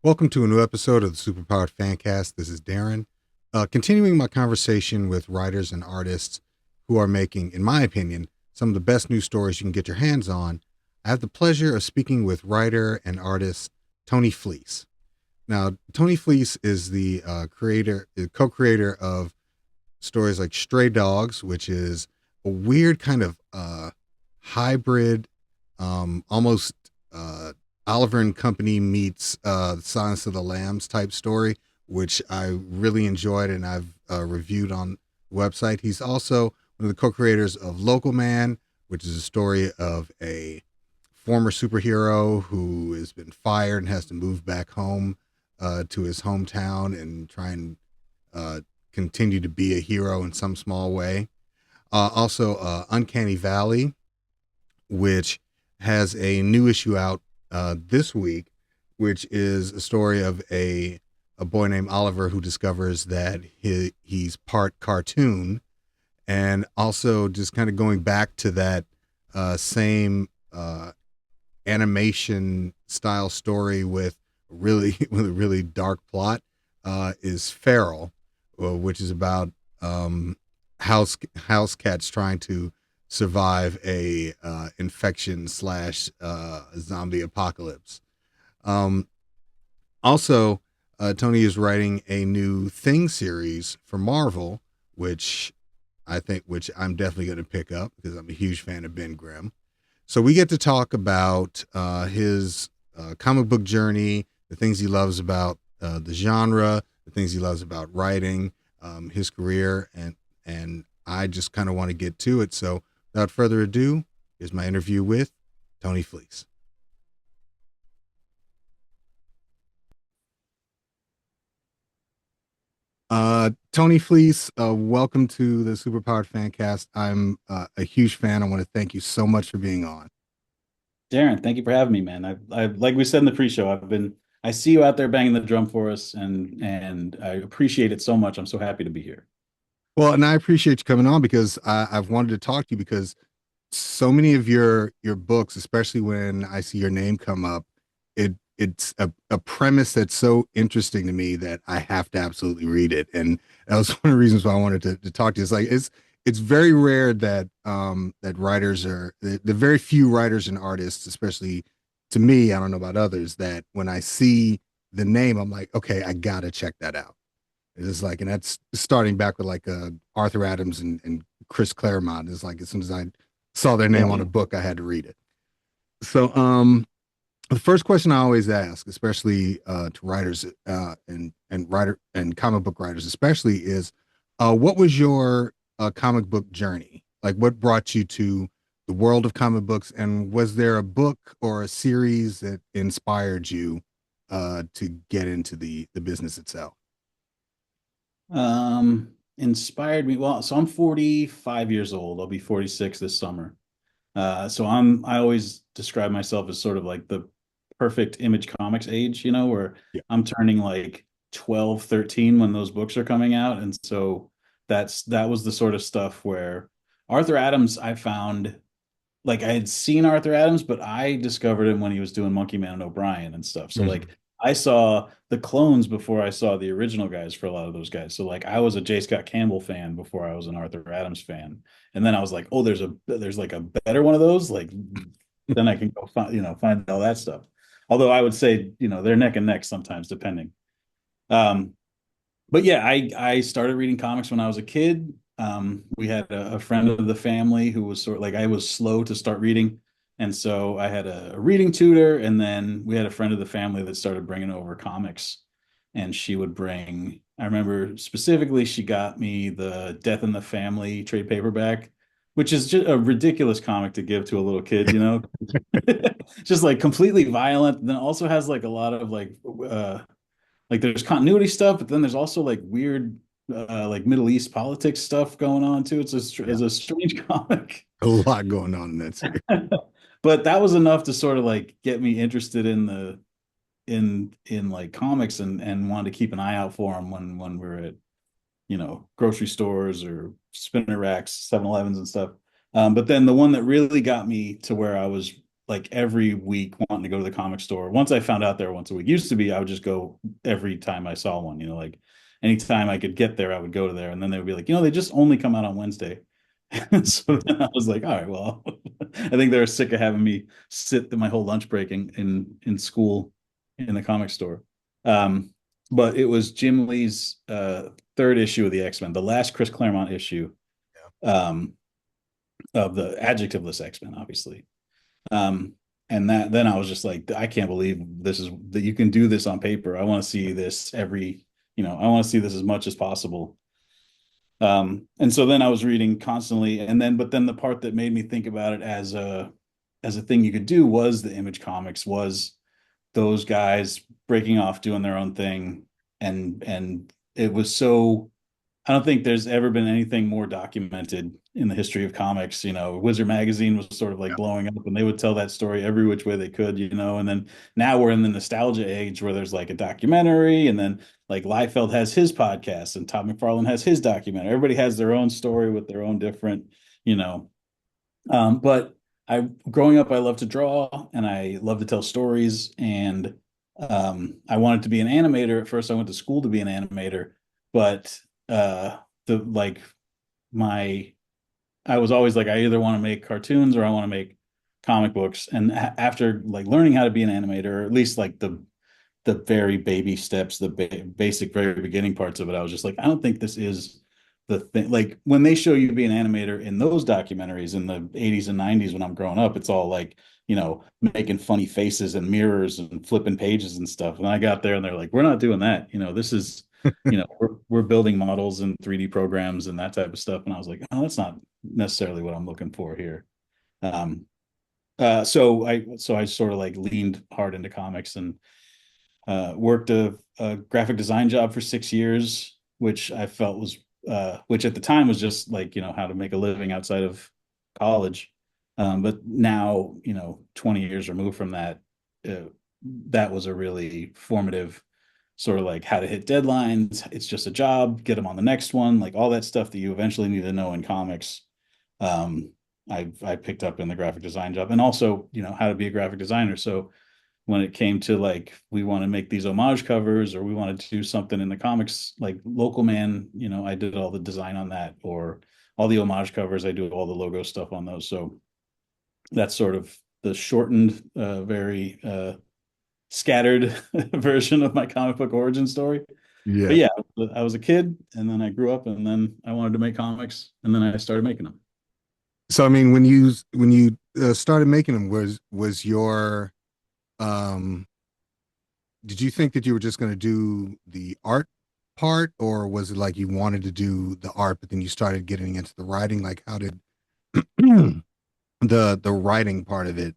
Welcome to a new episode of the Superpowered Fancast. This is Darren. Continuing my conversation with writers and artists who are making, in my opinion, some of the best news stories you can get your hands on. I have the pleasure of speaking with writer and artist Tony Fleecs. Now, Tony Fleecs is the co-creator of stories like Stray Dogs, which is a weird kind of hybrid, almost Oliver and Company meets Silence of the Lambs type story, which I really enjoyed and I've reviewed on the website. He's also one of the co-creators of Local Man, which is a story of a former superhero who has been fired and has to move back home to his hometown and try and continue to be a hero in some small way. Also, Uncanny Valley, which has a new issue out this week, which is a story of a boy named Oliver who discovers that he's part cartoon, and also just kind of going back to that same animation style story with really with a really dark plot is Feral, which is about house cats trying to survive a infection slash zombie apocalypse. Um, Also, Tony is writing a new Thing series for Marvel, which which I'm definitely going to pick up because I'm a huge fan of Ben Grimm. So we get to talk about his comic book journey, the things he loves about the genre, the things he loves about writing, his career, and I just kind of want to get to it. So without further ado, here's my interview with Tony Fleecs. Tony Fleecs, welcome to the Superpowered Fancast. I'm a huge fan. I want to thank you so much for being on. Darren, thank you for having me, man. Like we said in the pre-show, I see you out there banging the drum for us, and I appreciate it so much. I'm so happy to be here. Well, and I appreciate you coming on because I've wanted to talk to you because so many of your books, especially when I see your name come up, it's a premise that's so interesting to me that I have to absolutely read it. And that was one of the reasons why I wanted to talk to you. It's very rare that that writers are the very few writers and artists, especially to me, I don't know about others, that when I see the name, I'm like, okay, I gotta check that out. It's like, and that's starting back with like Arthur Adams and Chris Claremont. It's like as soon as I saw their name Yeah. on a book, I had to read it. So, the first question I always ask, especially to writers and comic book writers, especially, is what was your comic book journey? Like, what brought you to the world of comic books, and was there a book or a series that inspired you to get into the business itself? Inspired me. Well, so I'm 45 years old. I'll be 46 this summer. I always describe myself as sort of like the perfect Image Comics age, where Yeah. I'm turning like 12, 13 when those books are coming out. And so that was the sort of stuff where Arthur Adams, I found, like, I had seen Arthur Adams, but I discovered him when he was doing Monkey Man and O'Brien and stuff. So like Mhm. I saw the clones before I saw the original guys for a lot of those guys. So like I was a J. Scott Campbell fan before I was an Arthur Adams fan. And then I was like, oh, there's like a better one of those. Like then I can go find all that stuff. Although I would say, they're neck and neck sometimes, depending. Um, but yeah, I started reading comics when I was a kid. We had a friend of the family who was sort of like, I was slow to start reading, and so I had a reading tutor, and then we had a friend of the family that started bringing over comics, and she would bring. I remember specifically, she got me the Death in the Family trade paperback, which is just a ridiculous comic to give to a little kid, just like completely violent. Then also has like a lot of like there's continuity stuff, but then there's also like weird like Middle East politics stuff going on too. Yeah, It's a strange comic. a lot going on in that series. But that was enough to sort of like get me interested in the in like comics and wanted to keep an eye out for them when we are at grocery stores or spinner racks, 7-Elevens and stuff. But then the one that really got me to where I was like every week wanting to go to the comic store. Once I found out there once a week, used to be I would just go every time I saw one, like anytime I could get there, I would go to there. And then they would be like, they just only come out on Wednesday. So then I was like, all right, well, I think they're sick of having me sit my whole lunch break in school in the comic store. Um, but it was Jim Lee's third issue of the X-Men, the last Chris Claremont issue, um, of the adjectiveless X-Men, obviously. Um, and then I was just like, I can't believe this is that you can do this on paper. I want to see this I want to see this as much as possible. And so then I was reading constantly, but then the part that made me think about it as a thing you could do was the Image Comics, was those guys breaking off, doing their own thing. And it was so, I don't think there's ever been anything more documented in the history of comics. Wizard Magazine was sort of like blowing up, and they would tell that story every which way they could, and then now we're in the nostalgia age where there's like a documentary, and then like Liefeld has his podcast and Todd McFarlane has his documentary. Everybody has their own story with their own different, you know. But growing up, I love to draw and I love to tell stories. And I wanted to be an animator. At first, I went to school to be an animator, but the like my I was always like, I either want to make cartoons or I want to make comic books. And after like learning how to be an animator, or at least like the very baby steps, the basic very beginning parts of it, I was just like, I don't think this is the thing. Like when they show you being an animator in those documentaries in the 80s and 90s when I'm growing up, it's all like, making funny faces and mirrors and flipping pages and stuff. And I got there and they're like, we're not doing that. This is, we're building models and 3D programs and that type of stuff. And I was like, oh, that's not necessarily what I'm looking for here. So I sort of like leaned hard into comics and worked a graphic design job for 6 years, which I felt was, which at the time was just like, how to make a living outside of college. But now, 20 years removed from that, that was a really formative sort of like how to hit deadlines. It's just a job, get them on the next one, like all that stuff that you eventually need to know in comics. Um, I picked up in the graphic design job, and also, how to be a graphic designer. So when it came to like, we want to make these homage covers or we wanted to do something in the comics, like Local Man, I did all the design on that, or all the homage covers, I do all the logo stuff on those. So that's sort of the shortened, very scattered version of my comic book origin story. But Yeah. yeah, I was a kid and then I grew up and then I wanted to make comics and then I started making them. So I mean, when you started making them, was your um did you think that you were just going to do the art part, or was it like you wanted to do the art, but then you started getting into the writing? Like, how did the writing part of it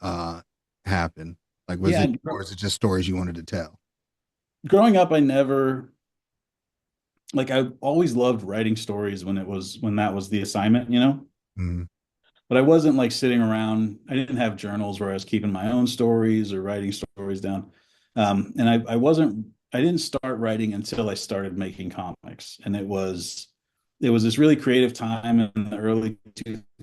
uh happen? Like, was Yeah, it, or is it just stories you wanted to tell? growing up, I never, like, I always loved writing stories when that was the assignment. Mm, But I wasn't like sitting around. I didn't have journals where I was keeping my own stories or writing stories down. And I didn't start writing until I started making comics. And it was this really creative time in the early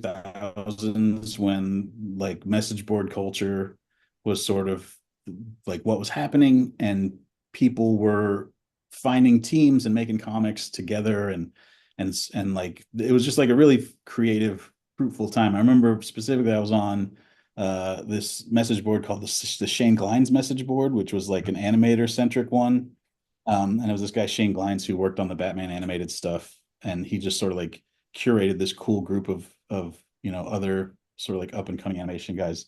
2000s when like message board culture was sort of like what was happening, and people were finding teams and making comics together, and like it was just like a really creative, fruitful time. I remember specifically I was on this message board called the Shane Glines message board, which was like an animator centric one. And it was this guy Shane Glines who worked on the Batman animated stuff, and he just sort of like curated this cool group of other sort of like up and coming animation guys.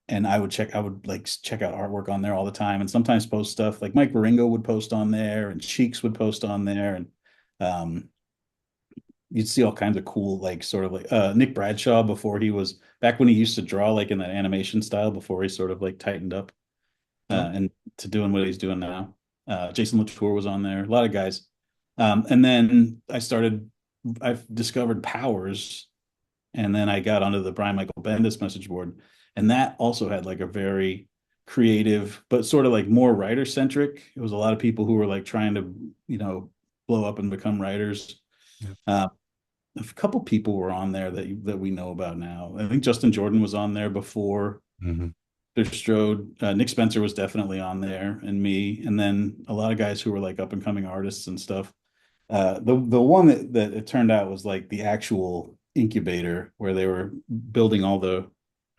And I would like check out artwork on there all the time, and sometimes post stuff. Like Mike Baringo would post on there, and Cheeks would post on there, and um, you'd see all kinds of cool, like sort of like Nick Bradshaw before he was back when he used to draw like in that animation style before he sort of like tightened up okay. and to doing what he's doing now. Jason Latour was on there, a lot of guys. And then I discovered Powers, and then I got onto the Brian Michael Bendis message board, and that also had like a very creative, but sort of like more writer centric. It was a lot of people who were like trying to, blow up and become writers. Yeah. Uh, a couple people were on there that we know about now. I think Justin Jordan was on there before. Hmm. There's Strode. Nick Spencer was definitely on there, and me, and then a lot of guys who were like up and coming artists and stuff. The one that it turned out was like the actual incubator where they were building all the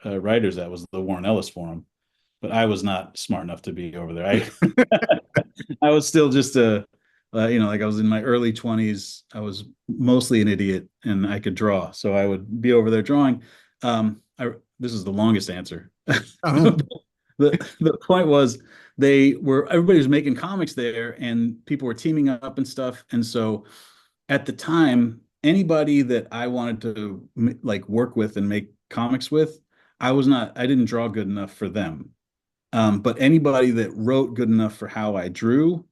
writers. That was the Warren Ellis Forum, but I was not smart enough to be over there. I was still just like I was in my early 20s. I was mostly an idiot and I could draw. So I would be over there drawing. This is the longest answer. Oh, The point was everybody was making comics there and people were teaming up and stuff. And so at the time, anybody that I wanted to like work with and make comics with, I didn't draw good enough for them. But anybody that wrote good enough for how I drew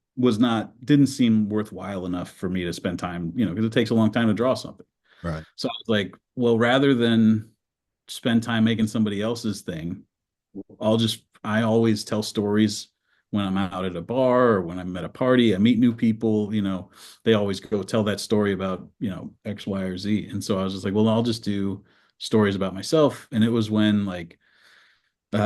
didn't seem worthwhile enough for me to spend time, because it takes a long time to draw something. right. So I was like, well, rather than spend time making somebody else's thing, I always tell stories when I'm out at a bar or when I'm at a party. I meet new people, they always go tell that story about, X, Y, or Z. And so I was just like, well, I'll just do stories about myself. And it was when like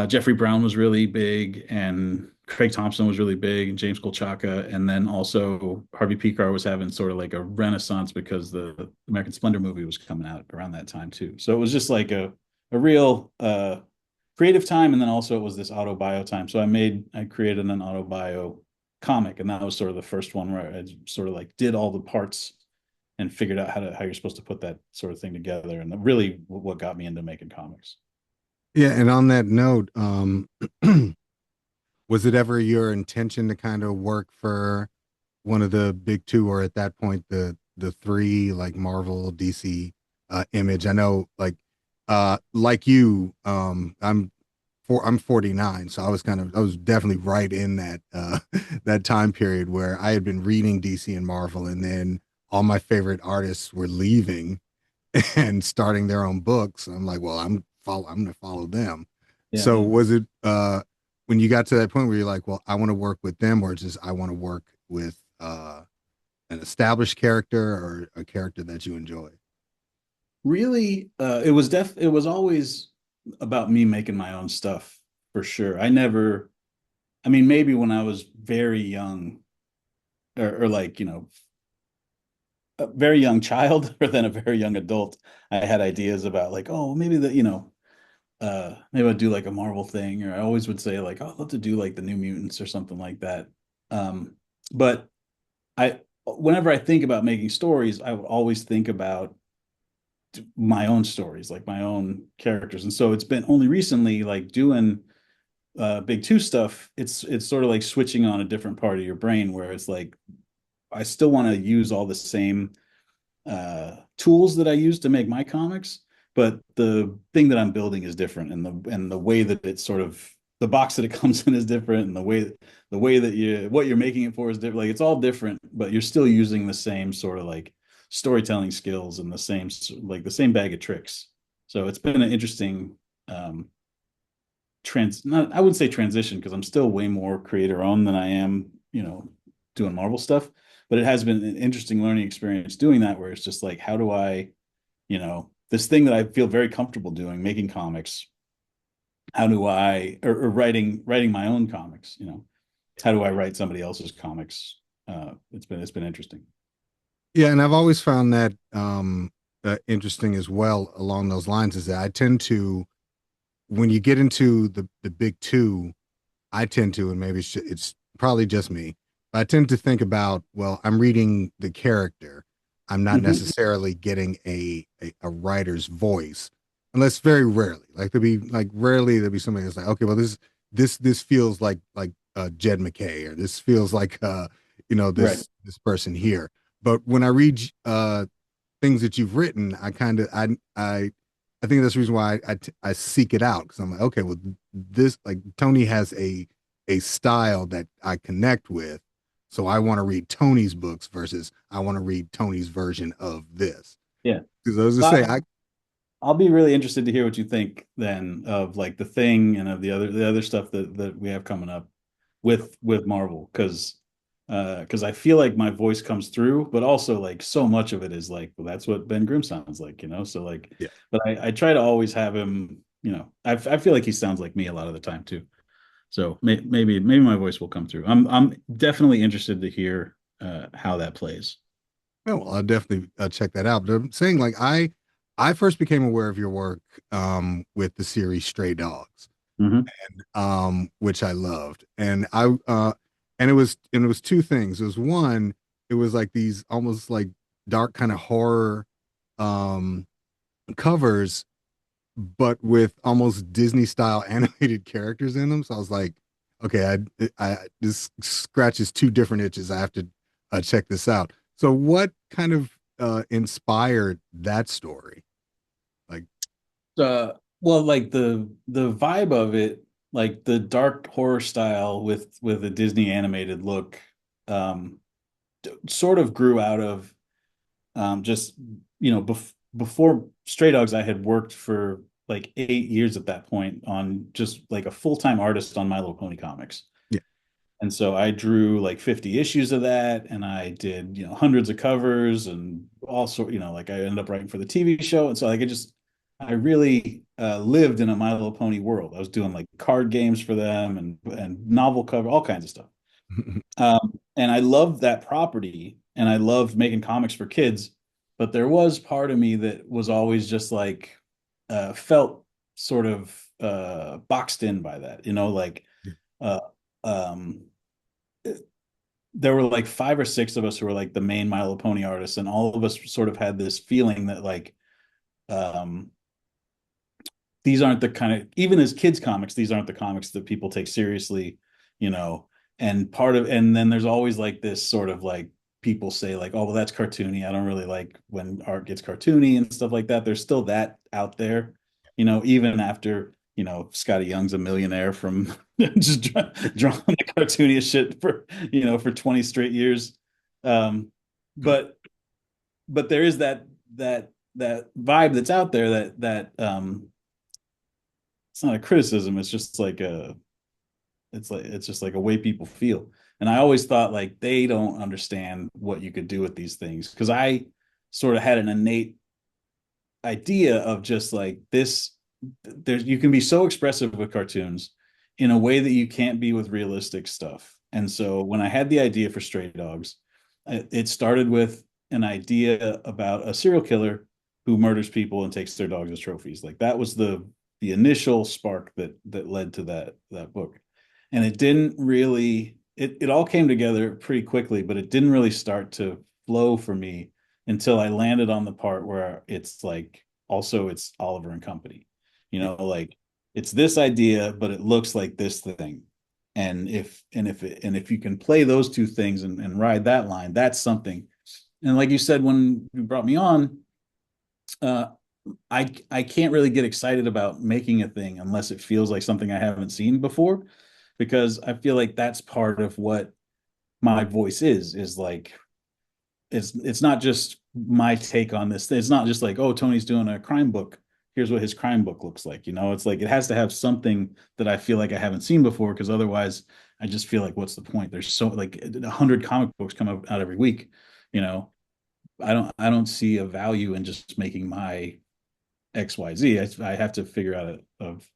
Jeffrey Brown was really big, and Craig Thompson was really big, and James Kolchaka, and then also Harvey Pekar was having sort of like a renaissance because the American Splendor movie was coming out around that time too. So it was just like a real creative time, and then also it was this autobio time. So I created an autobio comic, and that was sort of the first one where I sort of like did all the parts and figured out how you're supposed to put that sort of thing together, and really what got me into making comics. Yeah, and on that note, was it ever your intention to kind of work for one of the big two, or at that point the three, like Marvel, DC, Image? I know, like you, I'm 49, so I was definitely right in that that time period where I had been reading DC and Marvel, and then all my favorite artists were leaving and starting their own books. I'm like, well, I'm gonna follow them. Yeah, So yeah. was it when you got to that point where you're like, well, I want to work with them, or just I want to work with an established character or a character that you enjoy? Really, it was always about me making my own stuff for sure. I mean, maybe when I was very young, or like, a very young child or then a very young adult, I had ideas about like, oh, maybe maybe I'd do like a Marvel thing, or I always would say like, oh, I'd love to do like the New Mutants or something like that. But whenever I think about making stories, I would always think about my own stories, like my own characters. And so it's been only recently, like doing big two stuff, it's sort of like switching on a different part of your brain where it's like I still want to use all the same tools that I use to make my comics, but the thing that I'm building is different, and the way that it's sort of the box that it comes in is different, and the way that what you're making it for is different. Like it's all different, but you're still using the same sort of like storytelling skills and the same bag of tricks. So it's been an interesting not I wouldn't say transition because I'm still way more creator owned than I am, doing Marvel stuff. But it has been an interesting learning experience doing that, where it's just like, how do I, this thing that I feel very comfortable doing, making comics, how do I, or writing my own comics, how do I write somebody else's comics? It's been interesting. Yeah, and I've always found that interesting as well along those lines. Is that I tend to, when you get into the big two, I tend to, and maybe it's probably just me, but I tend to think about, well, I'm reading the character. I'm not Mhm. necessarily getting a writer's voice, unless very rarely. Like there'll be somebody that's like, okay, well, this feels like Jed McKay, or this feels like Right. this person here. But when I read things that you've written, I think that's the reason why I seek it out, because I'm like, okay, well, this, like, Tony has a style that I connect with, so I want to read Tony's books versus I want to read Tony's version of this. Yeah. Because I was just say, Well, I'll be really interested to hear what you think then of like the thing and of the other stuff that we have coming up with Marvel, because because I feel like my voice comes through, but also like so much of it is like, well, that's what Ben Grimm sounds like, you know. So like, Yeah. but I try to always have him, you know. I feel like he sounds like me a lot of the time too. So maybe my voice will come through. I'm definitely interested to hear how that plays. Yeah, well, I'll definitely check that out. But I'm saying, like, I first became aware of your work with the series Stray Dogs, Hmm. which I loved, and and it was two things. It was one, it was like these almost like dark kind of horror um covers, but with almost Disney style animated characters in them. So I was like, okay, I this scratches two different itches. I have to check this out. So what kind of inspired that story? Like, Well, like the vibe of it, like the dark horror style with a Disney animated look, um, sort of grew out of just before Stray Dogs. I had worked for like 8 years at that point on just like a full-time artist on My Little Pony comics. yeah. And so I drew like 50 issues of that, and I did, hundreds of covers and also, like I ended up writing for the TV show. And so like I really lived in a My Little Pony world. I was doing like card games for them and novel cover, all kinds of stuff. And I loved that property and I loved making comics for kids. But there was part of me that was always just like, felt sort of boxed in by that, like, uh, um, there were like five or six of us who were like the main My Little Pony artists, and all of us sort of had this feeling that like, um, these aren't the kind of, even as kids comics, these aren't the comics that people take seriously, you know. And then there's always like this sort of like, people say like, oh well, that's cartoony, I don't really like when art gets cartoony and stuff like that. There's still that out there, even after, Scotty Young's a millionaire from just drawing the cartooniest shit for 20 straight years. um but there is that vibe that's out there, that it's not a criticism. It's just like it's just like a way people feel. And I always thought like they don't understand what you could do with these things, because I sort of had an innate idea of just like this. There's You can be so expressive with cartoons in a way that you can't be with realistic stuff. And so when I had the idea for Stray Dogs, it started with an idea about a serial killer who murders people and takes their dogs as trophies. Like that was the initial spark that led to that book. And it didn't really, it all came together pretty quickly, but it didn't really start to flow for me until I landed on the part where it's like, also it's Oliver and Company, like it's this idea, but it looks like this thing. And if you can play those two things and ride that line, that's something. And like you said when you brought me on, uh, I can't really get excited about making a thing unless it feels like something I haven't seen before, because I feel like that's part of what my voice is like. It's not just my take on this. It's not just like, oh, Tony's doing a crime book, here's what his crime book looks like. It's like it has to have something that I feel like I haven't seen before, because otherwise I just feel like, what's the point? There's so like 100 comic books come out every week. you know I don't see a value in just making my XYZ. I have to figure out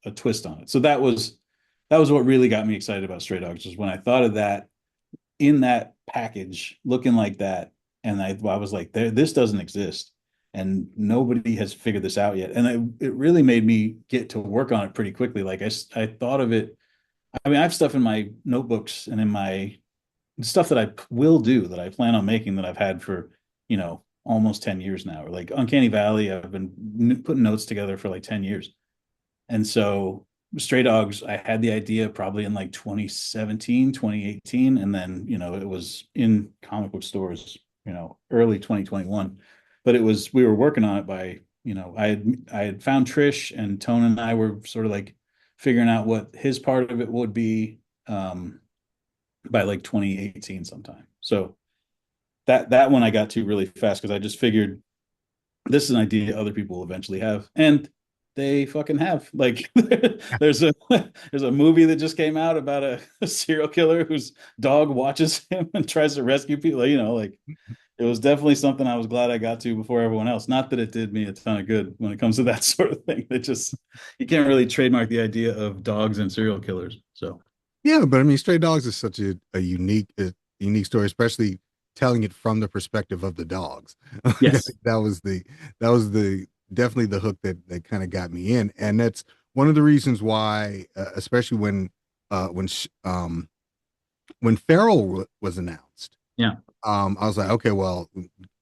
a twist on it. So that was what really got me excited about Stray Dogs, was when I thought of that in that package looking like that. And I was like, this doesn't exist. And nobody has figured this out yet. And it really made me get to work on it pretty quickly. Like I thought of it. I mean, I have stuff in my notebooks and in my stuff that I will do, that I plan on making, that I've had for, almost 10 years now. Or like Uncanny Valley, I've been putting notes together for like 10 years. And so Stray Dogs, I had the idea probably in like 2017, 2018. And then, it was in comic book stores, early 2021. But we were working on it by, I had found Trish, and Tone and I were sort of like figuring out what his part of it would be, by like 2018 sometime. So that one I got to really fast, because I just figured this is an idea other people will eventually have. And they fucking have. Like there's a there's a movie that just came out about a serial killer whose dog watches him and tries to rescue people. You know, like it was definitely something I was glad I got to before everyone else. Not that it did me a ton of good when it comes to that sort of thing. It just you can't really trademark the idea of dogs and serial killers. So Yeah, but I mean, Stray Dogs is such a unique story, especially telling it from the perspective of the dogs. I yes, think that was the definitely the hook that kind of got me in, and that's one of the reasons why, especially when Feral was announced, yeah, I was like, okay, well,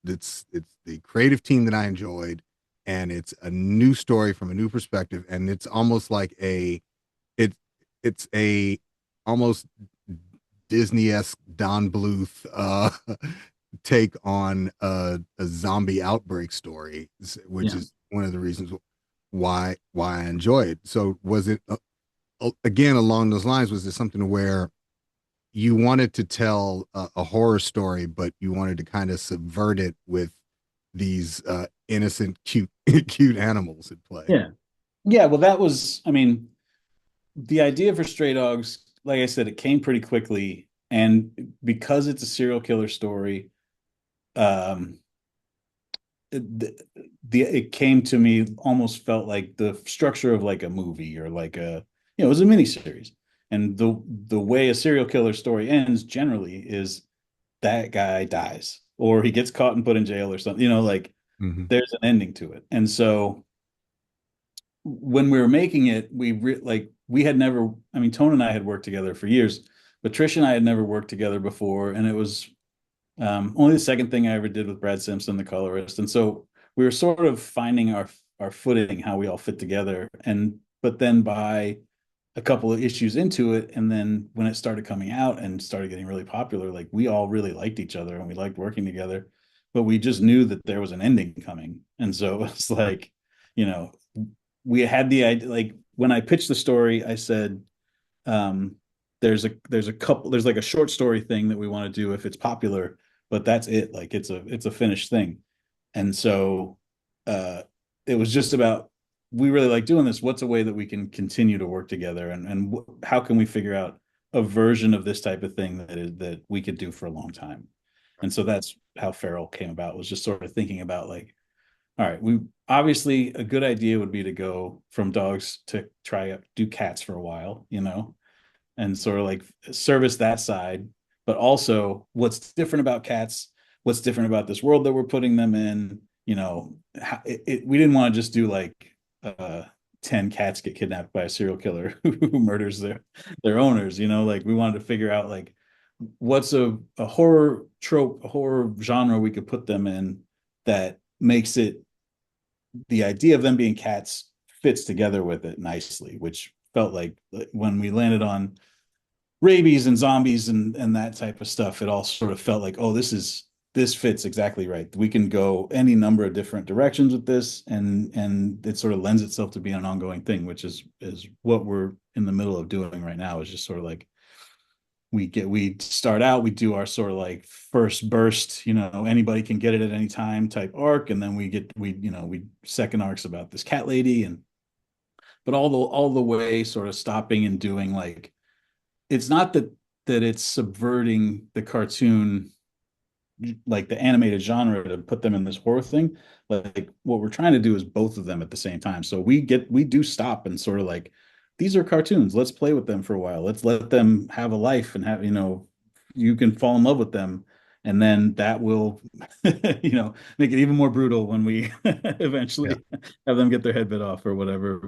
it's the creative team that I enjoyed, and it's a new story from a new perspective, and it's almost like it it's a almost Disney-esque Don Bluth take on a zombie outbreak story, which yeah. is one of the reasons why I enjoy it. So was it again along those lines? Was it something where you wanted to tell a horror story, but you wanted to kind of subvert it with these innocent, cute, cute animals at play? Yeah. Yeah, well, that was, I mean, the idea for Stray Dogs, like I said, it came pretty quickly. And because it's a serial killer story, um, it came to me almost felt like the structure of like a movie or like it was a miniseries. And the way a serial killer story ends generally is that guy dies or he gets caught and put in jail or something, like Hmm. there's an ending to it. And so when we were making it, we had never. I mean, Tone and I had worked together for years, but Trish and I had never worked together before, and it was only the second thing I ever did with Brad Simpson, the colorist, and so we were sort of finding our footing, how we all fit together, and but then by a couple of issues into it, and then when it started coming out and started getting really popular, like we all really liked each other and we liked working together, but we just knew that there was an ending coming, and so it's like, you know, we had the idea. Like when I pitched the story, I said, um, there's like a short story thing that we want to do if it's popular, but that's it. Like it's a finished thing. And so uh it was just about, we really like doing this. What's a way that we can continue to work together, and how can we figure out a version of this type of thing that we could do for a long time. And so that's how Feral came about, was just sort of thinking about like, all right, we obviously, a good idea would be to go from dogs to try out do cats for a while, and sort of like service that side, but also what's different about cats, what's different about this world that we're putting them in. We didn't want to just do like 10 cats get kidnapped by a serial killer who murders their owners. Like we wanted to figure out like what's a horror trope, a horror genre we could put them in that makes it, the idea of them being cats fits together with it nicely, which felt like when we landed on rabies and zombies and that type of stuff, it all sort of felt like, oh, this fits exactly right. We can go any number of different directions with this, and it sort of lends itself to being an ongoing thing, which is what we're in the middle of doing right now. Is just sort of like we start out, we do our sort of like first burst, anybody can get it at any time type arc, and then we second arcs about this cat lady, and but all the way sort of stopping and doing like, it's not that it's subverting the cartoon, like the animated genre, to put them in this horror thing. Like what we're trying to do is both of them at the same time. So we do stop and sort of like, these are cartoons. Let's play with them for a while. Let's let them have a life and have, you can fall in love with them. And then that will, make it even more brutal when we Yeah. eventually have them get their head bit off or whatever,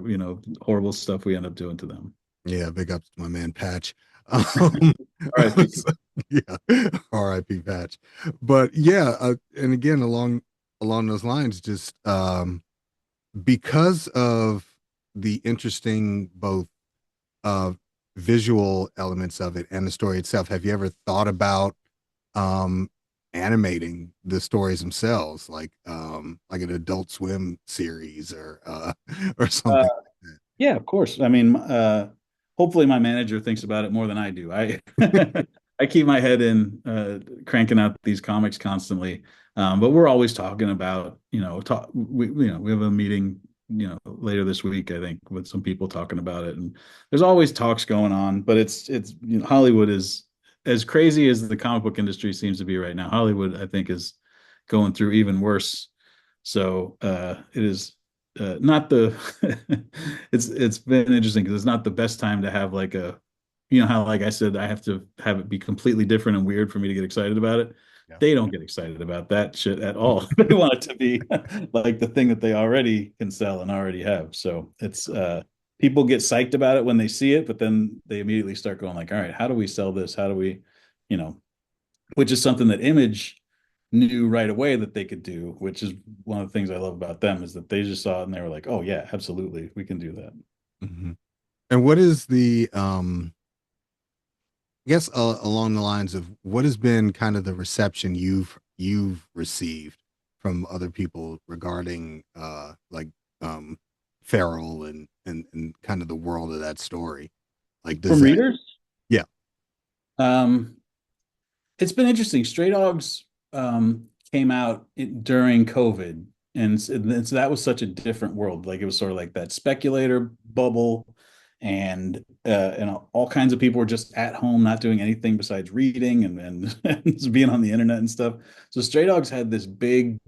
horrible stuff we end up doing to them. Yeah, big ups to my man Patch. Um, All right. so, yeah, R.I.P. Patch. But yeah, and again along those lines, just because of the interesting both uh, visual elements of it and the story itself, have you ever thought about um, animating the stories themselves, like an Adult Swim series or Uh, something Yeah, of course. I mean, hopefully my manager thinks about it more than I do. I I keep my head in cranking out these comics constantly. But we're always talking about, we have a meeting later this week, I think, with some people talking about it. And there's always talks going on, but it's Hollywood is, as crazy as the comic book industry seems to be right now. Hollywood, I think, is going through even worse. So it is not the it's been interesting because it's not the best time to have like a, how, like I said, I have to have it be completely different and weird for me to get excited about it. Yeah. They don't get excited about that shit at all. They want it to be like the thing that they already can sell and already have. So it's people get psyched about it when they see it, but then they immediately start going like, all right, how do we sell this? How do we, you know, which is something that Image knew right away that they could do, which is one of the things I love about them, is that they just saw it and they were like, oh yeah, absolutely, we can do that. Mhm. And what is the I guess along the lines of what has been kind of the reception you've received from other people regarding like um Feral and kind of the world of that story. Like does From that readers, yeah. um, it's been interesting. Stray Dogs came out during COVID, and so that was such a different world. Like it was sort of like that speculator bubble, and all kinds of people were just at home, not doing anything besides reading and just being on the internet and stuff. So Stray Dogs had this big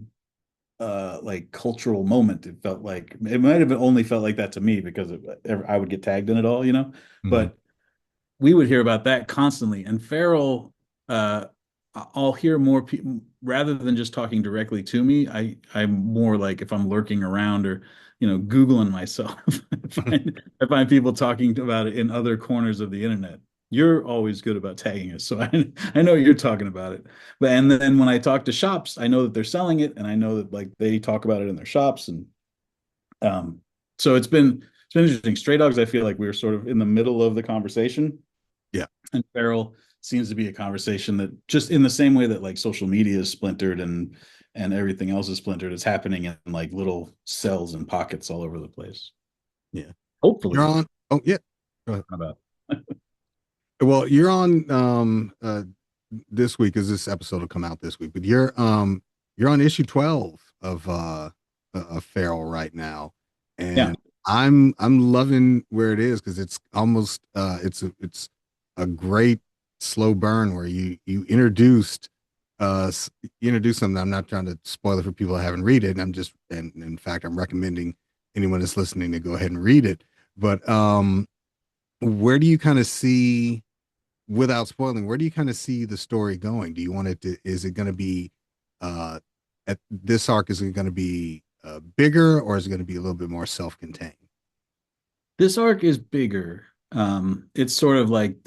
like cultural moment. It felt like it might have only felt like that to me because I would get tagged in it all, Mhm. but we would hear about that constantly. And Farrell, uh, I'll hear more people rather than just talking directly to me. I'm more like if I'm lurking around or Googling myself, I find people talking about it in other corners of the internet. You're always good about tagging us, so I know you're talking about it. But and then when I talk to shops, I know that they're selling it, and I know that like they talk about it in their shops, and um, so it's been interesting. Stray Dogs, I feel like we were sort of in the middle of the conversation, Yeah. and Feral seems to be a conversation that just in the same way that like social media is splintered and everything else is splintered, it's happening in like little cells and pockets all over the place. Yeah. You're Hopefully, on. Oh yeah. Go ahead. about Well, you're on this week as this episode will come out this week, but you're on issue 12 of Feral right now. yeah. And I'm loving where it is because it's almost it's a great slow burn where you introduced you introduced something. I'm not trying to spoil it for people that haven't read it. I'm just and in fact I'm recommending anyone that's listening to go ahead and read it. But where do you kind of see, without spoiling, where do you kind of see the story going? Do you want it to, is it going to be, uh, at this arc, is it going to be bigger or is it going to be a little bit more self-contained? This arc is bigger. It's sort of like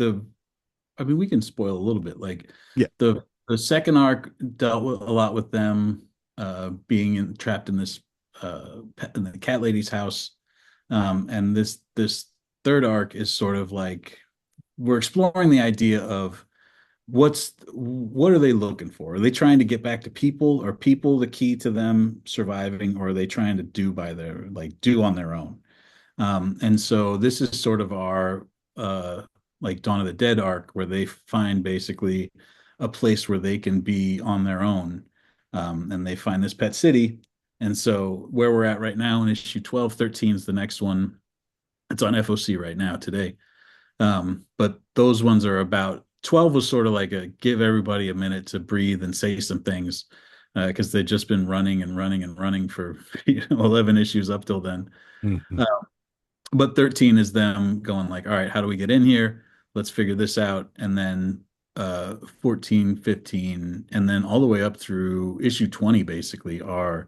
I mean, we can spoil a little bit. Like Yeah. the second arc dealt with a lot with them being trapped in this in the cat lady's house, and this third arc is sort of like we're exploring the idea of what are they looking for? Are they trying to get back to people? Are people the key to them surviving, or are they trying to do on their own? And so this is sort of our like Dawn of the Dead arc where they find basically a place where they can be on their own. And they find this pet city. And so where we're at right now in issue 12, 13 is the next one. It's on FOC right now today. But those ones are about 12 was sort of like a give everybody a minute to breathe and say some things because they've just been running and running and running for 11 issues up till then. Mhm. Uh, but 13 is them going like, all right, how do we get in here? Let's figure this out. And then 14, 15, and then all the way up through issue 20 basically are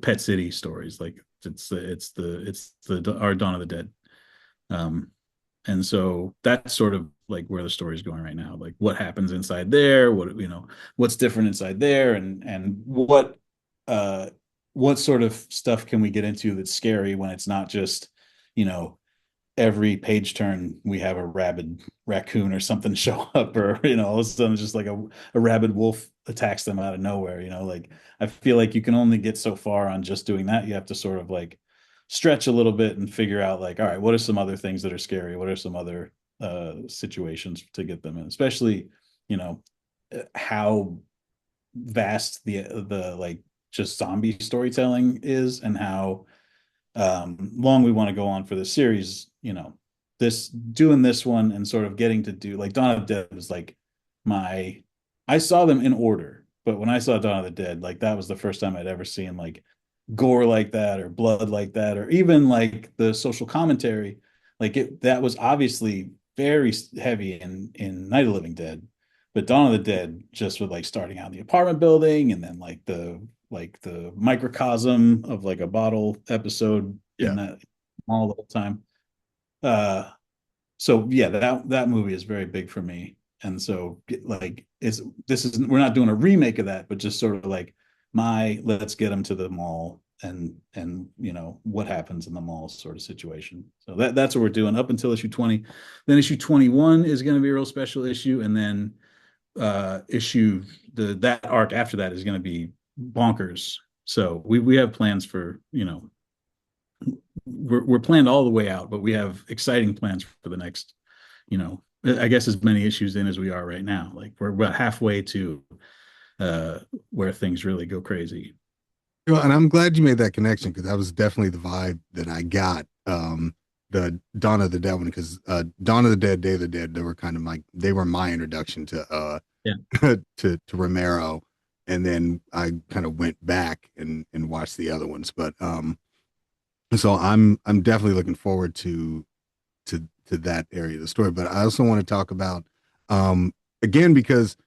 Pet City stories. Like it's the our Dawn of the Dead. Um, and so that's sort of like where the story's going right now. Like what happens inside there, what's different inside there, and uh what sort of stuff can we get into that's scary when it's not just, you know, every page turn we have a rabid raccoon or something show up, or all of a sudden it's just like a rabid wolf attacks them out of nowhere. Like I feel like you can only get so far on just doing that. You have to sort of like stretch a little bit and figure out like, all right, what are some other things that are scary? What are some other situations to get them in, especially how vast the like just zombie storytelling is, and how long we want to go on for the series, this doing this one and sort of getting to do like Dawn of the Dead was like my I saw them in order, but when I saw Dawn of the Dead, like that was the first time I'd ever seen like gore like that or blood like that or even like the social commentary. Like it that was obviously very heavy in Night of the Living Dead, but Dawn of the Dead just with like starting out in the apartment building and then like the microcosm of like a bottle episode in Yeah. that all the whole time. Uh, so yeah, that movie is very big for me. And so like it's this is we're not doing a remake of that, but just sort of like my let's get them to the mall and what happens in the mall sort of situation. So that's what we're doing up until issue 20. Then issue 21 is going to be a real special issue, and then issue that arc after that is going to be bonkers. So we have plans for we're planned all the way out, but we have exciting plans for the next, I guess as many issues in as we are right now. Like we're about halfway to uh where things really go crazy. Well, and I'm glad you made that connection because that was definitely the vibe that I got. The Dawn of the Dead one, because Dawn of the Dead, Day of the Dead, they were my introduction to Yeah. to Romero, and then I kind of went back and watched the other ones. But so I'm definitely looking forward to that area of the story. But I also want to talk about again because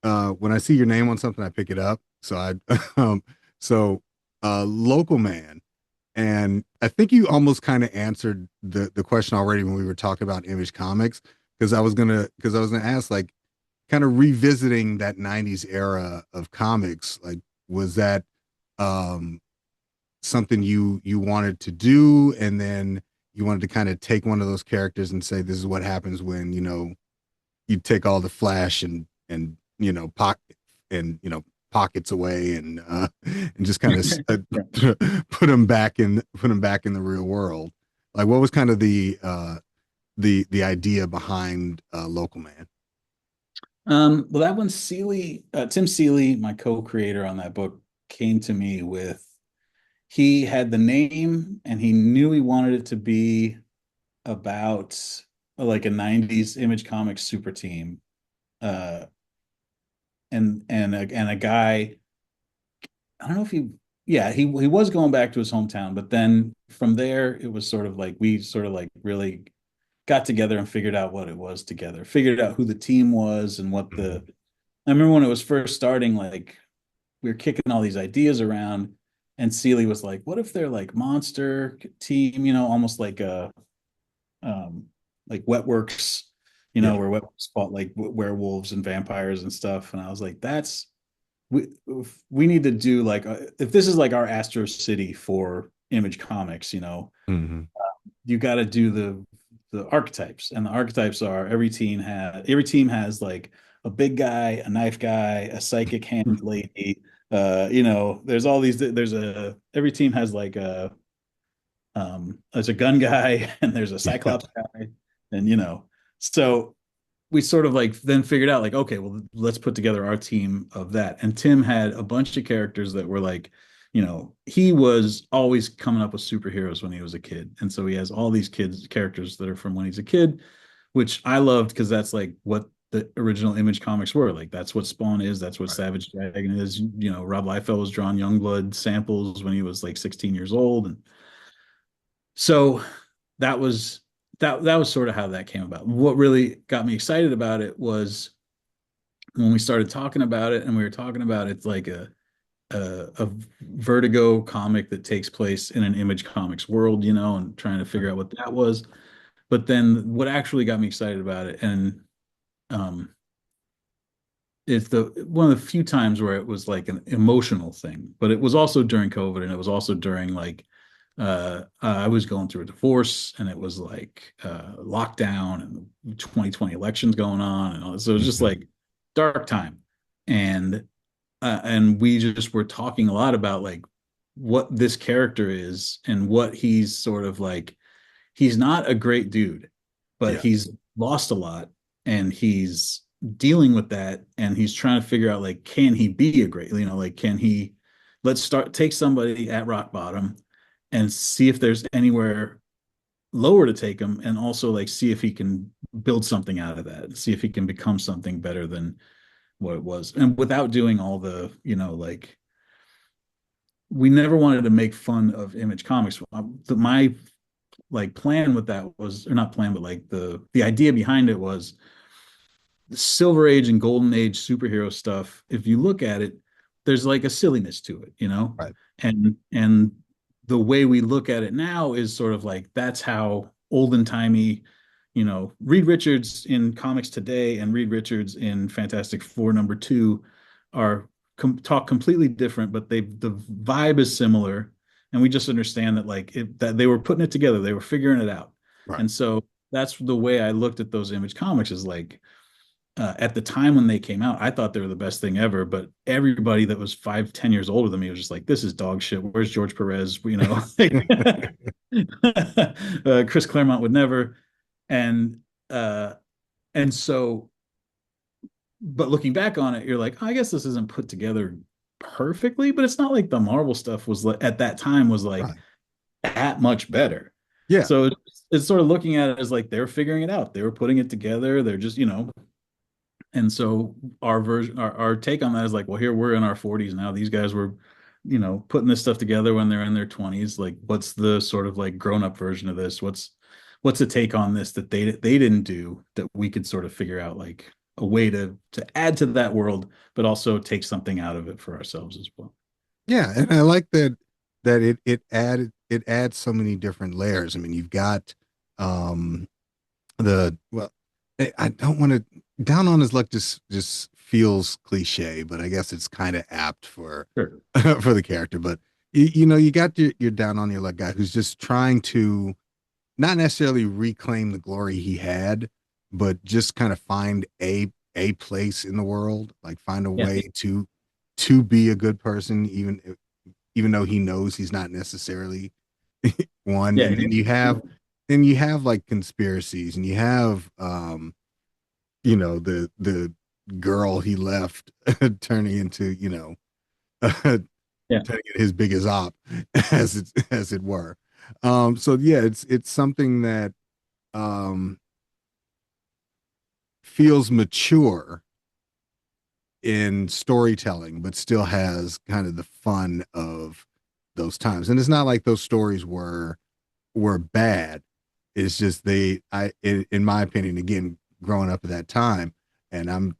when I see your name on something, I pick it up. So I so local man. And I think you almost kind of answered the question already when we were talking about Image Comics, because I was gonna ask like kind of revisiting that 90s era of comics, like was that um something you wanted to do, and then you wanted to kind of take one of those characters and say this is what happens when you take all the flash and pocket and pockets away and just kind of put them back in the real world. Like what was kind of the idea behind Local Man? Well, that one, Tim Seeley, my co-creator on that book, came to me with he had the name and he knew he wanted it to be about like a 90s Image Comics super team. Uh, and a guy, I don't know if he was going back to his hometown, but then from there it was sort of like we sort of like really got together and figured out what it was together, figured out who the team was and what Mhm. the I remember when it was first starting, like we were kicking all these ideas around, and Seeley was like, "What if they're like monster team? Almost um, like Wetworks, Yeah, where Wetworks fought like werewolves and vampires and stuff." And I was like, "That's we we need to do like if this is like our Astro City for Image Comics, hmm you got to do the archetypes, and the archetypes are every team has like a big guy, a knife guy, a psychic hand lady. There's all these. There's a every team has like there's a gun guy and there's a yeah, cyclops guy, and so we sort of like then figured out like okay, well let's put together our team of that. And Tim had a bunch of characters that were like he was always coming up with superheroes when he was a kid, and so he has all these kids characters that are from when he's a kid, which I loved because that's like what the original Image comics were. Like that's what Spawn is, that's what right. Savage Dragon is. Rob Liefeld was drawing Youngblood samples when he was like 16 years old. And so that was that was sort of how that came about. What really got me excited about it was when we started talking about it, and we were talking about it's like a Vertigo comic that takes place in an Image Comics world, and trying to figure out what that was. But then what actually got me excited about it, and um, it's the one of the few times where it was like an emotional thing, but it was also during COVID, and it was also during like I was going through a divorce, and it was like lockdown and the 2020 elections going on, and all this. So it was just hmm like dark time, and we just were talking a lot about like what this character is and what he's sort of like. He's not a great dude, but Yeah, he's lost a lot, and he's dealing with that, and he's trying to figure out like can he be a great, like can he let's start take somebody at rock bottom and see if there's anywhere lower to take him, and also like see if he can build something out of that, see if he can become something better than what it was, and without doing all the, like, we never wanted to make fun of Image Comics. My like plan with that was, or not plan, but like the idea behind it was the Silver Age and Golden Age superhero stuff. If you look at it, there's like a silliness to it, Right. and the way we look at it now is sort of like that's how olden timey, Reed Richards in comics today and Reed Richards in Fantastic Four #2 are talk completely different, but the vibe is similar, and we just understand that like that they were putting it together, they were figuring it out, Right. and so that's the way I looked at those Image comics, is like, at the time when they came out, I thought they were the best thing ever. But everybody that was 5, 10 years older than me was just like, "This is dog shit. Where's George Perez?" Chris Claremont would never. And uh, and so, but looking back on it, you're like, I guess this isn't put together perfectly, but it's not like the Marvel stuff was like, at that time was like Right. that much better. Yeah. So it's sort of looking at it as like they're figuring it out. They were putting it together. They're just, and so our version, our take on that is like, well, here we're in our 40s now. These guys were, putting this stuff together when they're in their 20s. Like, what's the sort of like grown up version of this? What's a take on this that they didn't do that we could sort of figure out like a way to add to that world, but also take something out of it for ourselves as well. Yeah, and I like that it adds so many different layers. I mean, you've got um the well, I don't want to down on his luck just feels cliche, but I guess it's kind of apt for Sure. for the character. But you got your down on your luck guy who's just trying to not necessarily reclaim the glory he had, but just kind of find a place in the world, like find a Yeah. way to be a good person, even though he knows he's not necessarily one. Yeah. And then you have like conspiracies, and you have the girl he left turning into, turning Yeah. into his biggest op, as it were. So yeah, it's something that um feels mature in storytelling, but still has kind of the fun of those times. And it's not like those stories were bad. It's just in my opinion, again, growing up at that time, and I'm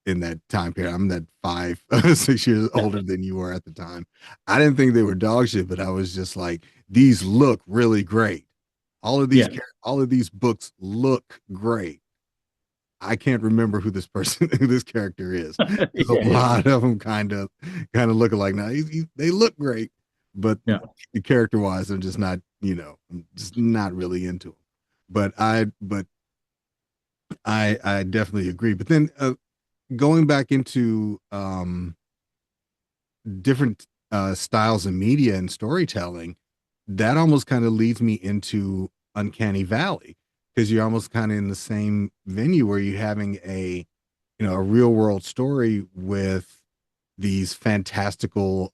in that time period. I'm that 5, 6 years Yeah. older than you were at the time. I didn't think they were dog shit, but I was just like, these look really great. Yeah. All of these books look great. I can't remember who this person, who this character is, because a Yeah. lot of them kind of look alike. Now they look great, but Yeah. character wise, I'm just not, I'm just not really into them. But I definitely agree. But then going back into different styles of media and storytelling, that almost kind of leads me into Uncanny Valley, because you're almost kind of in the same venue where you're having a real world story with these fantastical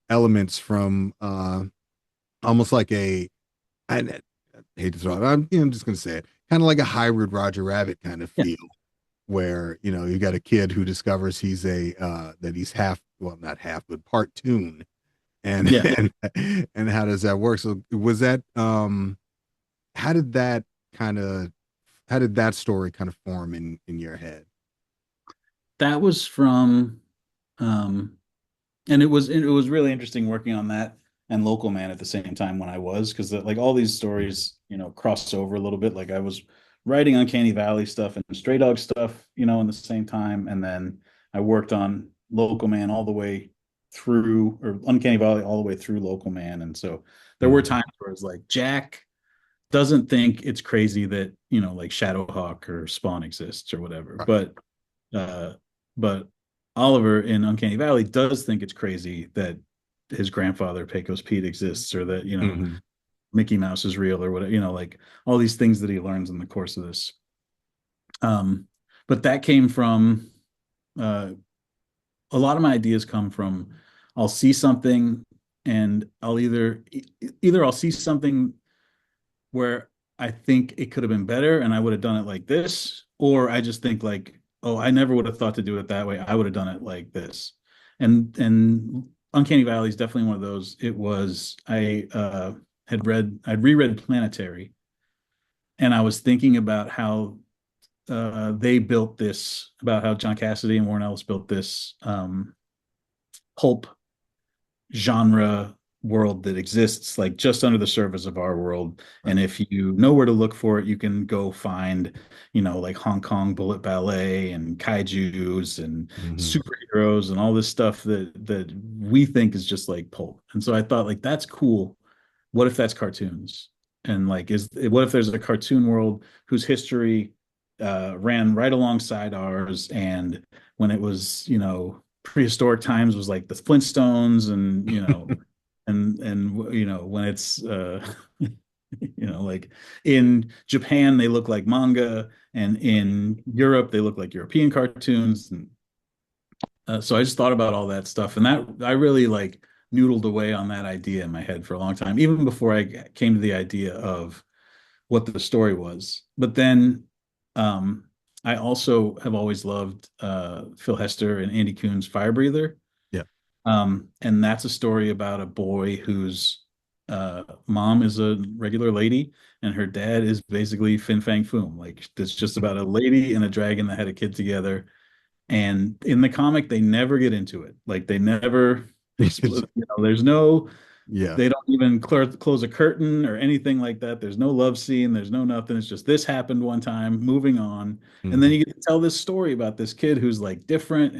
elements from almost like I hate to throw it, I'm just gonna say it, kind of like a hybrid Roger Rabbit kind of Yeah. feel, where you got a kid who discovers he's a that he's half, well, not half, but part tune, and Yeah. and how does that work? So was that how did that kind of how did that story kind of form in your head? That was from, um, and it was really interesting working on that and Local Man at the same time when I was, because like all these stories, cross over a little bit. Like I was writing Uncanny Valley stuff and Stray Dog stuff, in the same time, and then I worked on Local Man all the way through, or Uncanny Valley all the way through Local Man, and so there were Mhm. times where it's like Jack doesn't think it's crazy that like Shadowhawk or Spawn exists or whatever, Right. uh, but Oliver in Uncanny Valley does think it's crazy that his grandfather Pecos Pete exists, or that Mhm. Mickey Mouse is real, or whatever, like all these things that he learns in the course of this. Um, but that came from, uh, a lot of my ideas come from, I'll see something and I'll either I'll see something where I think it could have been better and I would have done it like this, or I just think like, oh, I never would have thought to do it that way. I would have done it like this. And Uncanny Valley is definitely one of those. It was I'd reread Planetary, and I was thinking about how they built this, about how John Cassidy and Warren Ellis built this pulp genre world that exists like just under the surface of our world. Right. And if you know where to look for it, you can go find, like Hong Kong bullet ballet and kaijus and Hmm. superheroes and all this stuff that we think is just like pulp. And so I thought like that's cool. What if that's cartoons? And like is what if there's a cartoon world whose history ran right alongside ours, and when it was, prehistoric times was like the Flintstones, and when it's like in Japan they look like manga, and in Europe they look like European cartoons. And so I just thought about all that stuff, and that I really like noodled away on that idea in my head for a long time, even before I came to the idea of what the story was. But then um, I also have always loved Phil Hester and Andy Kuhn's Fire Breather. Yeah. And that's a story about a boy whose mom is a regular lady and her dad is basically Fin Fang Foom. Like it's just about a lady and a dragon that had a kid together. And in the comic, they never get into it. Like they never, there's no, Yeah. they don't even close a curtain or anything like that. There's no love scene. There's no nothing. It's just this happened one time, moving on. And then Hmm. you get to tell this story about this kid who's like different,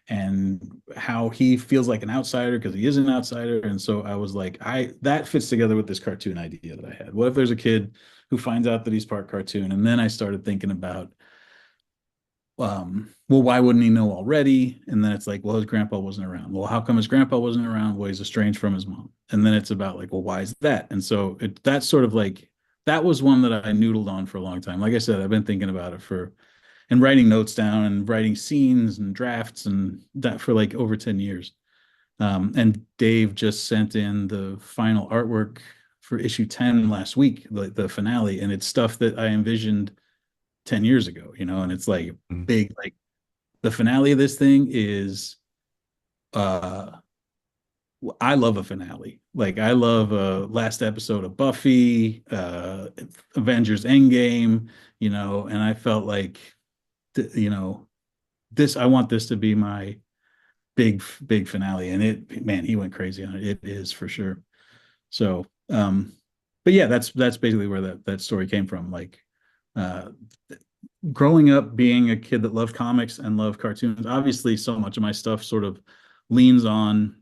and how he feels like an outsider because he is an outsider. And so I was like, that fits together with this cartoon idea that I had. What if there's a kid who finds out that he's part cartoon? And then I started thinking about well, why wouldn't he know already? And then it's like, well, his grandpa wasn't around. Well, how come his grandpa wasn't around? Well, he's estranged from his mom. And then it's about like, well, why is that? And so that's sort of like, that was one that I noodled on for a long time. Like I said, I've been thinking about it and writing notes down and writing scenes and drafts and that for like over 10 years. And Dave just sent in the final artwork for issue 10 last week, the finale. And it's stuff that I envisioned 10 years ago, and it's like big, like the finale of this thing is uh I love a finale. Like I love a last episode of Buffy, Avengers Endgame, and I felt like this I want this to be my big finale. And man, he went crazy on it. It is for sure. So but yeah, that's basically where that story came from. Like uh growing up being a kid that loved comics and loved cartoons, obviously so much of my stuff sort of leans on,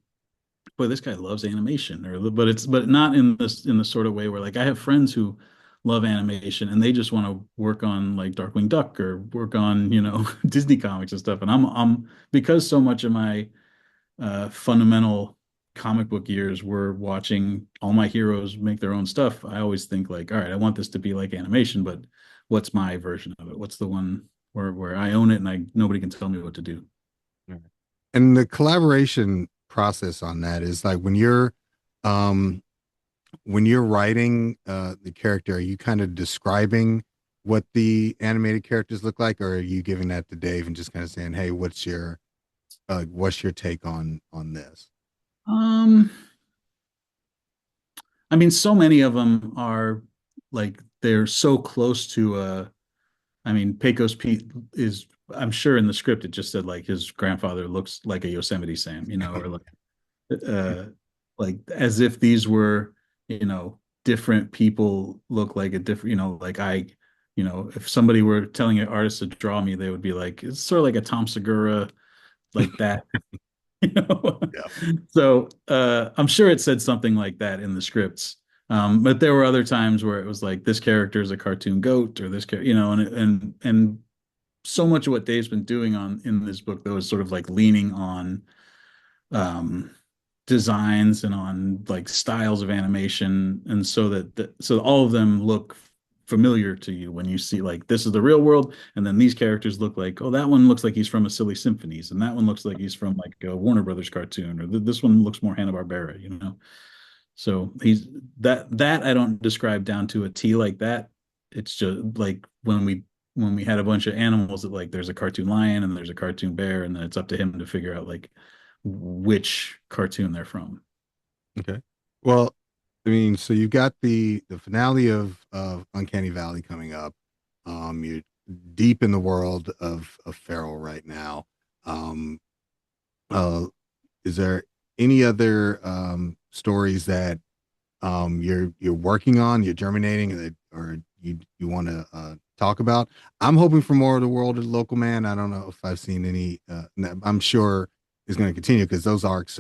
boy, this guy loves animation, but not in the sort of way where like I have friends who love animation and they just want to work on like Darkwing Duck or work on, Disney comics and stuff. And I'm because so much of my fundamental comic book years were watching all my heroes make their own stuff. I always think like, all right, I want this to be like animation, but what's my version of it? What's the one where I own it and nobody can tell me what to do? Right. And the collaboration process on that is like um when you're writing the character, are you kind of describing what the animated characters look like, or are you giving that to Dave and just kind of saying, "Hey, what's your take on this?" Um, I mean, so many of them are like they're so close to I mean, Pecos Pete is, I'm sure in the script it just said like his grandfather looks like a Yosemite Sam, or uh like as if these were, different people look like a different, like if somebody were telling an artist to draw me, they would be like, it's sort of like a Tom Segura, like that, you know. Yeah. So I'm sure it said something like that in the scripts. But there were other times where it was like this character is a cartoon goat or this character, and so much of what Dave's been doing on in this book though is sort of like leaning on um designs and on like styles of animation, and so that so all of them look familiar to you when you see like this is the real world, and then these characters look like, oh, that one looks like he's from a Silly Symphonies, and that one looks like he's from like a Warner Brothers cartoon, or this one looks more Hanna-Barbera, you know. So he's that I don't describe down to a T like that. It's just like when we had a bunch of animals that like there's a cartoon lion and there's a cartoon bear, and then it's up to him to figure out like which cartoon they're from. Okay. Well, I mean, so you've got the finale of Uncanny Valley coming up. You're deep in the world of Feral right now. Um, uh, is there any other stories that you're working on, you're germinating, or you want to talk about? I'm hoping for more of the world of the local man. I don't know if I've seen any. I'm sure is going to continue because those arcs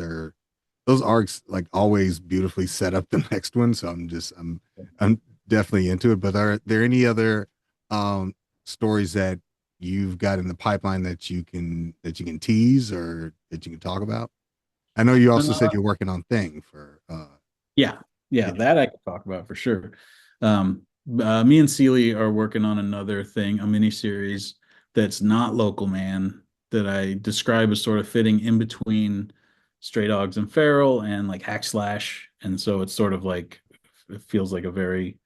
like always beautifully set up the next one. So I'm definitely into it. But are there any other um stories that you've got in the pipeline that you can tease or that you can talk about? I know you also said Uh, you're working on Thing for yeah, yeah, yeah. that I could talk about for sure. Me and Seely are working on another thing, a mini series that's not Local Man, that I describe as sort of fitting in between Stray Dogs and Feral and like Hack Slash, and so it's sort of like it feels like a very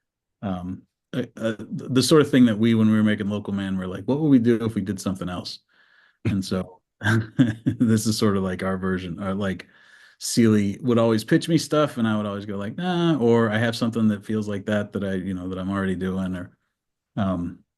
the sort of thing that we when we were making Local Man we're like, what would we do if we did something else? And so this is sort of like our version, or like Seely would always pitch me stuff and I would always go like, nah, or I have something that feels like that that I'm already doing, or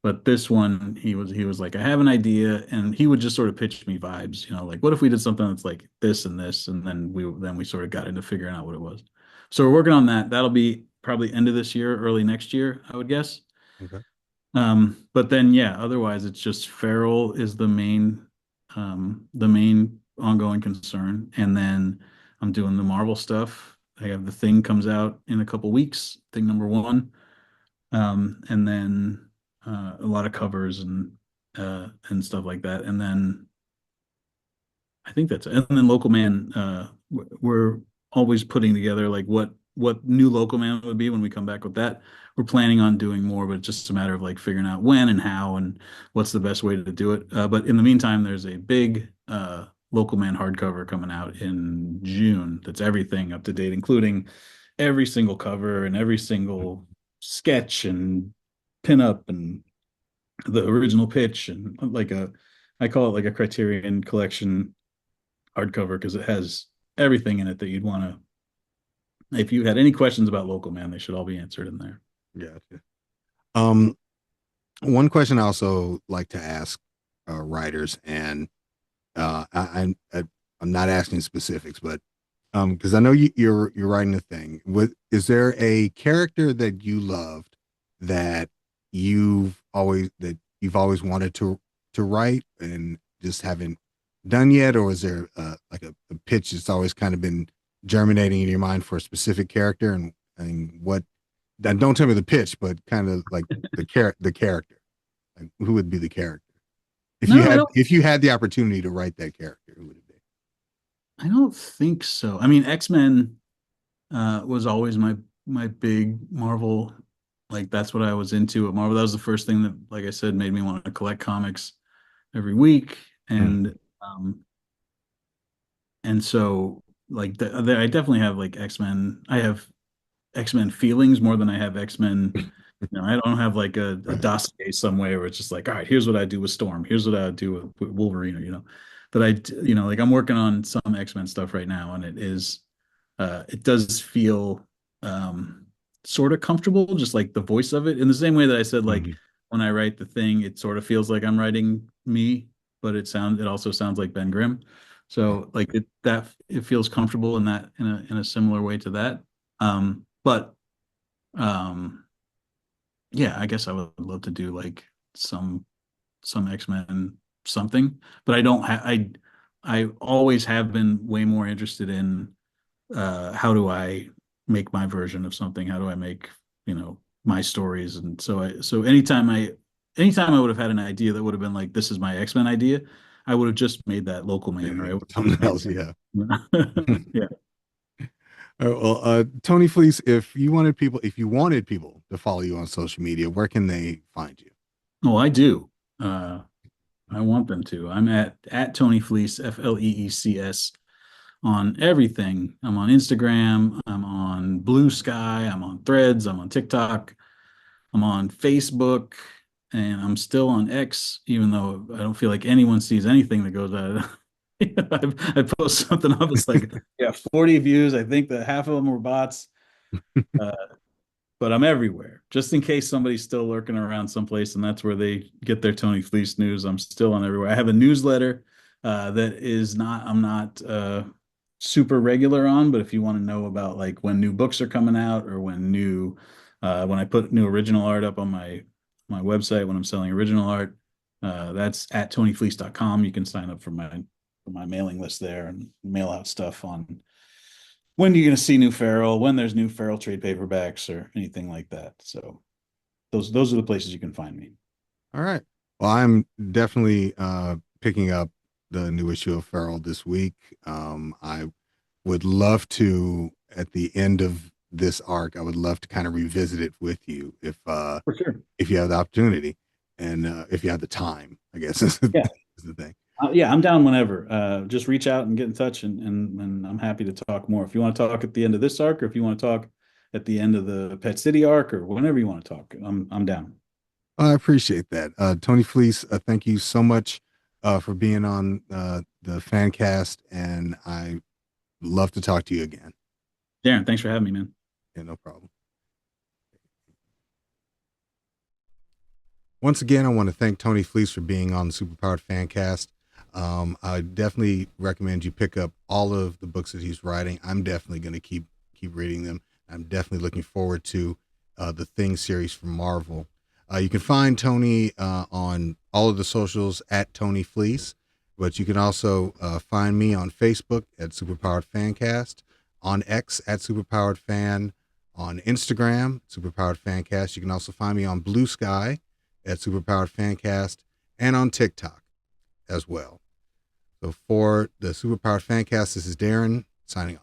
but this one he was like, I have an idea, and he would just sort of pitch me vibes, like what if we did something that's like this and this, and then we sort of got into figuring out what it was. So we're working on that. That'll be probably end of this year, early next year, I would guess. Okay. But then yeah, otherwise it's just Feral is the main ongoing concern. And then I'm doing the Marvel stuff. I have the Thing comes out in a couple weeks, Thing number one. And then a lot of covers and stuff like that. And then I think that's it. And then Local Man, we're always putting together like what new Local Man would be when we come back with that. We're planning on doing more, but it's just a matter of like figuring out when and how and what's the best way to do it. But in the meantime, there's a big Local Man hardcover coming out in June. That's everything up to date, including every single cover and every single sketch and pinup and the original pitch, and I call it like a Criterion Collection hardcover because it has everything in it that you'd want to. If you had any questions about Local Man, they should all be answered in there. Gotcha. Um, One question I also like to ask writers, and I'm not asking specifics, but because I know you're writing a thing. Is there a character that you loved that you've always wanted to write and just haven't done yet, or is there like a pitch that's always kind of been germinating in your mind for a specific character, and what? And don't tell me the pitch, but kind of like the character. Like, who would be the character if you No, I had don't. if you had the opportunity to write that character? Who would it be? I don't think so. I mean, X-Men was always my big Marvel. Like that's what I was into at Marvel. That was the first thing that, like I said, made me want to collect comics every week. Mm. And so like I definitely have like X-Men. I have X-Men feelings more than I have X-Men. I don't have like a Right. dossier somewhere where it's just like, all right, here's what I do with Storm. Here's what I do with Wolverine, But like I'm working on some X-Men stuff right now, and it does feel sort of comfortable, just like the voice of it. In the same way that I said, like Mhm. when I write the Thing, it sort of feels like I'm writing me, but it also sounds like Ben Grimm. So like it feels comfortable in that in a similar way to that. But um yeah, I guess I would love to do like some X-Men something, but I always have been way more interested in how do I make my version of something? How do I make, my stories? And so anytime I would have had an idea that would have been like, this is my X-Men idea, I would have just made that Local Man, or I Yeah, would have something just else. Yeah. made that. Yeah. Well, Tony Fleece, if you wanted people to follow you on social media, where can they find you? Oh, I do. Uh, I want them to. I'm at Tony Fleece, Fleecs, on everything. I'm on Instagram. I'm on Blue Sky. I'm on Threads. I'm on TikTok. I'm on Facebook, and I'm still on X, even though I don't feel like anyone sees anything that goes out of I post something up, it's like, yeah, 40 views. I think that half of them were bots. Uh, but I'm everywhere, just in case somebody's still lurking around someplace, and that's where they get their Tony Fleece news. I'm still on everywhere. I have a newsletter that is not I'm not super regular on, but if you want to know about like when new books are coming out or when I put new original art up on my website when I'm selling original art, that's at tonyfleece.com. You can sign up for my mailing list there and mail out stuff on when you're going to see new Feral, when there's new Feral trade paperbacks or anything like that. So those are the places you can find me. All right. Well, I'm definitely picking up the new issue of Feral this week. I would love to, at the end of this arc, I would love to kind of revisit it with you For sure. if you have the opportunity and if you have the time, I guess is Yeah. is the thing. Yeah, I'm down whenever. Just reach out and get in touch, and I'm happy to talk more. If you want to talk at the end of this arc, or if you want to talk at the end of the Pet City arc, or whenever you want to talk, I'm down. I appreciate that. Tony Fleece, thank you so much for being on the fan cast, and I love to talk to you again. Darren, thanks for having me, man. Yeah, no problem. Once again, I want to thank Tony Fleece for being on the Superpowered Fancast. I definitely recommend you pick up all of the books that he's writing. I'm definitely going to keep reading them. I'm definitely looking forward to the Thing series from Marvel. You can find Tony on all of the socials at Tony Fleece, but you can also find me on Facebook at Superpowered Fancast, on X at Superpowered Fan, on Instagram, Superpowered Fancast. You can also find me on Blue Sky at Superpowered Fancast, and on TikTok as well. So for the Superpowered Fancast, this is Darren signing off.